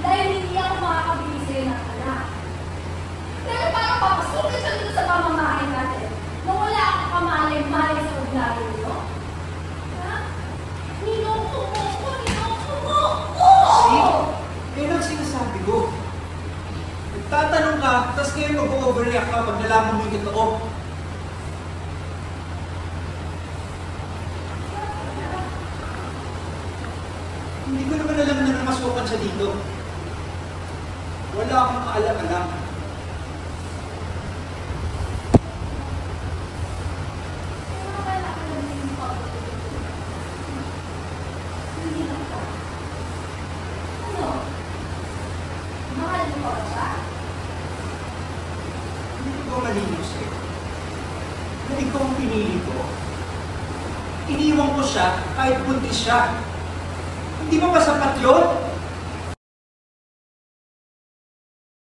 dahil hindi ako makakabili sa'yo ng anak. Pero parang papasukin siya dito sa pamamahay natin na wala akong kamalay-malay sa ugnayan nyo. Ha? Niloko mo ko! Niloko mo! See? Yan ang sinasabi ko. Nagtatanong ka, tapos ngayon mag-overreact ka pag nalaman mo yung totoo. Hindi ko naman alam na namasukan siya dito. Wala akong kaalam-alam. Hindi ko malinis eh. Na ikaw ang pinili ko. Iniwan ko siya kahit buntis siya. Hindi ba sapat yun?